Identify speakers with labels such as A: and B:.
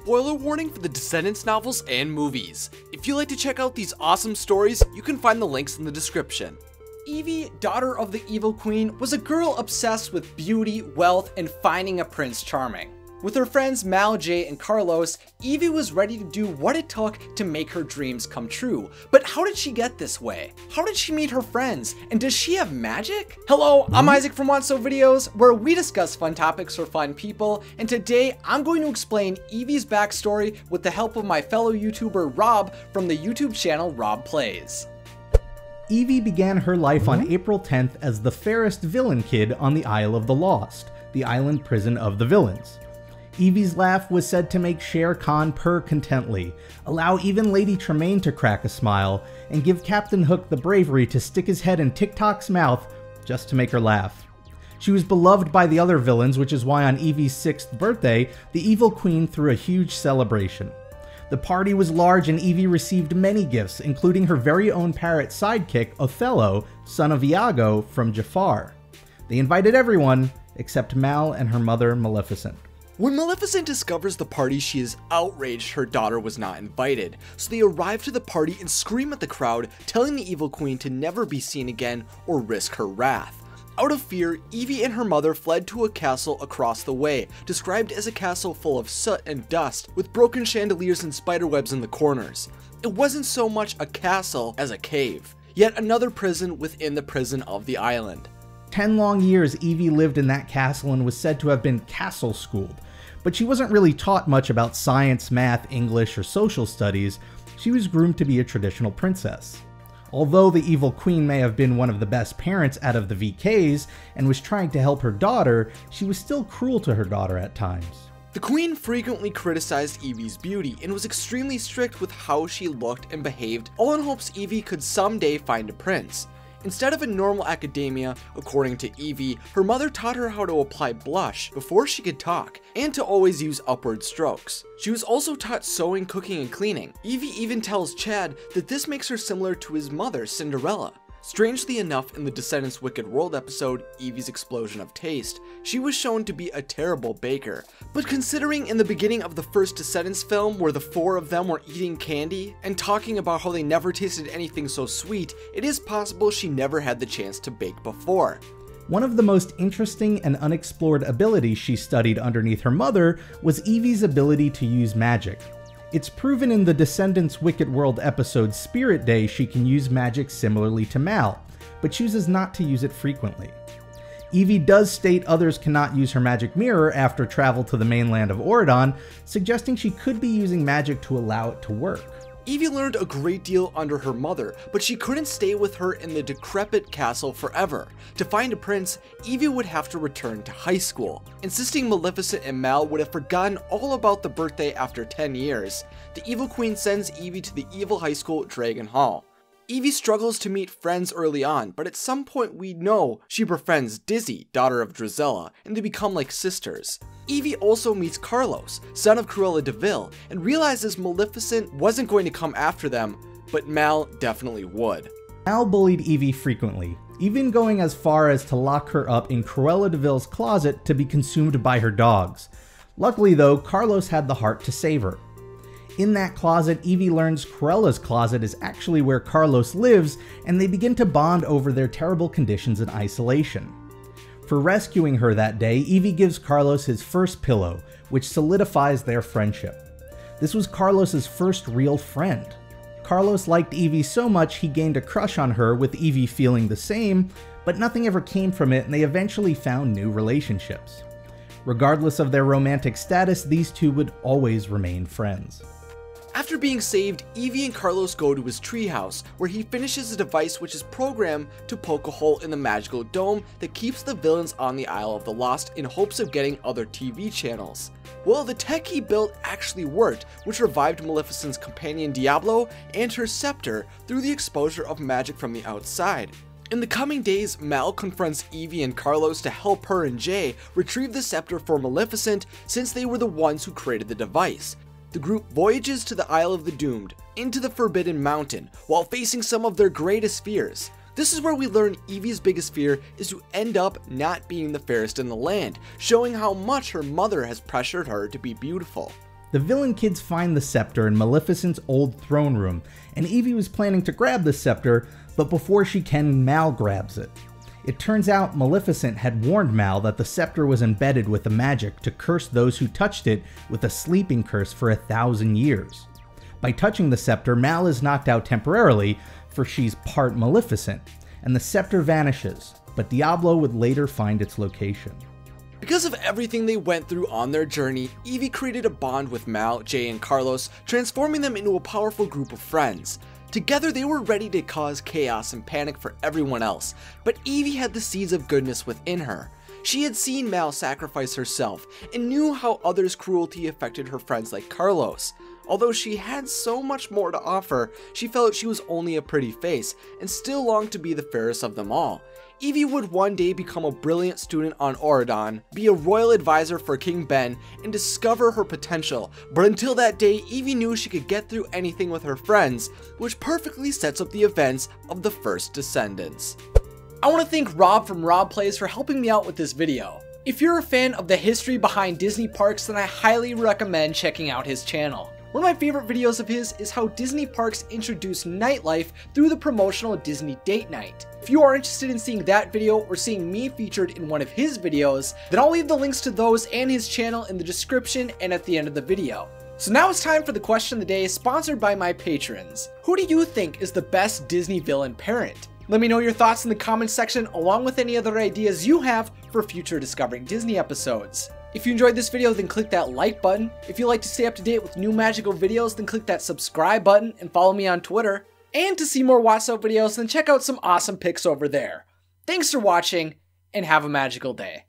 A: spoiler warning for the Descendants novels and movies. If you'd like to check out these awesome stories, you can find the links in the description.
B: Evie, daughter of the Evil Queen, was a girl obsessed with beauty, wealth, and finding a Prince Charming. With her friends Mal, Jay, and Carlos, Evie was ready to do what it took to make her dreams come true. But how did she get this way? How did she meet her friends? And does she have magic? Hello, I'm Isaac from Want So Videos, where we discuss fun topics for fun people, and today I'm going to explain Evie's backstory with the help of my fellow YouTuber Rob from the YouTube channel Rob Plays.
C: Evie began her life on April 10th as the fairest villain kid on the Isle of the Lost, the island prison of the villains. Evie's laugh was said to make Shere Khan purr contently, allow even Lady Tremaine to crack a smile, and give Captain Hook the bravery to stick his head in Tick-Tock's mouth just to make her laugh. She was beloved by the other villains, which is why on Evie's 6th birthday, the Evil Queen threw a huge celebration. The party was large and Evie received many gifts, including her very own parrot sidekick, Othello, son of Iago from Jafar. They invited everyone, except Mal and her mother, Maleficent.
A: When Maleficent discovers the party, she is outraged her daughter was not invited, so they arrive to the party and scream at the crowd, telling the Evil Queen to never be seen again or risk her wrath. Out of fear, Evie and her mother fled to a castle across the way, described as a castle full of soot and dust, with broken chandeliers and spiderwebs in the corners. It wasn't so much a castle as a cave, yet another prison within the prison of the island.
C: 10 long years Evie lived in that castle and was said to have been castle-schooled, but she wasn't really taught much about science, math, English, or social studies. She was groomed to be a traditional princess. Although the Evil Queen may have been one of the best parents out of the VKs and was trying to help her daughter, she was still cruel to her daughter at times.
A: The Queen frequently criticized Evie's beauty and was extremely strict with how she looked and behaved, all in hopes Evie could someday find a prince. Instead of a normal academia, according to Evie, her mother taught her how to apply blush before she could talk, and to always use upward strokes. She was also taught sewing, cooking, and cleaning. Evie even tells Chad that this makes her similar to his mother, Cinderella. Strangely enough, in the Descendants Wicked World episode, Evie's Explosion of Taste, she was shown to be a terrible baker. But considering in the beginning of the first Descendants film where the four of them were eating candy and talking about how they never tasted anything so sweet, it is possible she never had the chance to bake before.
C: One of the most interesting and unexplored abilities she studied underneath her mother was Evie's ability to use magic. It's proven in the Descendants Wicked World episode Spirit Day she can use magic similarly to Mal, but chooses not to use it frequently. Evie does state others cannot use her magic mirror after travel to the mainland of Auradon, suggesting she could be using magic to allow it to work.
A: Evie learned a great deal under her mother, but she couldn't stay with her in the decrepit castle forever. To find a prince, Evie would have to return to high school. Insisting Maleficent and Mal would have forgotten all about the birthday after 10 years, the Evil Queen sends Evie to the evil high school Dragon Hall. Evie struggles to meet friends early on, but at some point we know she befriends Dizzy, daughter of Drizella, and they become like sisters. Evie also meets Carlos, son of Cruella de Vil, and realizes Maleficent wasn't going to come after them, but Mal definitely would.
C: Mal bullied Evie frequently, even going as far as to lock her up in Cruella de Vil's closet to be consumed by her dogs. Luckily though, Carlos had the heart to save her. In that closet, Evie learns Cruella's closet is actually where Carlos lives, and they begin to bond over their terrible conditions in isolation. For rescuing her that day, Evie gives Carlos his first pillow, which solidifies their friendship. This was Carlos's first real friend. Carlos liked Evie so much he gained a crush on her, with Evie feeling the same, but nothing ever came from it and they eventually found new relationships. Regardless of their romantic status, these two would always remain friends.
A: After being saved, Evie and Carlos go to his treehouse, where he finishes a device which is programmed to poke a hole in the magical dome that keeps the villains on the Isle of the Lost in hopes of getting other TV channels. Well, the tech he built actually worked, which revived Maleficent's companion Diablo and her scepter through the exposure of magic from the outside. In the coming days, Mal confronts Evie and Carlos to help her and Jay retrieve the scepter for Maleficent, since they were the ones who created the device. The group voyages to the Isle of the Doomed, into the Forbidden Mountain, while facing some of their greatest fears. This is where we learn Evie's biggest fear is to end up not being the fairest in the land, showing how much her mother has pressured her to be beautiful.
C: The villain kids find the scepter in Maleficent's old throne room, and Evie was planning to grab the scepter, but before she can, Mal grabs it. It turns out Maleficent had warned Mal that the scepter was embedded with a magic to curse those who touched it with a sleeping curse for 1,000 years. By touching the scepter, Mal is knocked out temporarily, for she's part Maleficent, and the scepter vanishes, but Diablo would later find its location.
A: Because of everything they went through on their journey, Evie created a bond with Mal, Jay, and Carlos, transforming them into a powerful group of friends. Together they were ready to cause chaos and panic for everyone else, but Evie had the seeds of goodness within her. She had seen Mal sacrifice herself, and knew how others' cruelty affected her friends like Carlos. Although she had so much more to offer, she felt she was only a pretty face, and still longed to be the fairest of them all. Evie would one day become a brilliant student on Auradon, be a royal advisor for King Ben, and discover her potential, but until that day, Evie knew she could get through anything with her friends, which perfectly sets up the events of the first Descendants.
B: I want to thank Rob from Rob Plays for helping me out with this video. If you're a fan of the history behind Disney parks, then I highly recommend checking out his channel. One of my favorite videos of his is how Disney parks introduce nightlife through the promotional Disney date night. If you are interested in seeing that video or seeing me featured in one of his videos, then I'll leave the links to those and his channel in the description and at the end of the video. So now it's time for the question of the day, sponsored by my patrons. Who do you think is the best Disney villain parent? Let me know your thoughts in the comments section, along with any other ideas you have for future Discovering Disney episodes. If you enjoyed this video, then click that like button. If you'd like to stay up to date with new magical videos, then click that subscribe button and follow me on Twitter. And to see more What's Up videos, then check out some awesome pics over there. Thanks for watching, and have a magical day.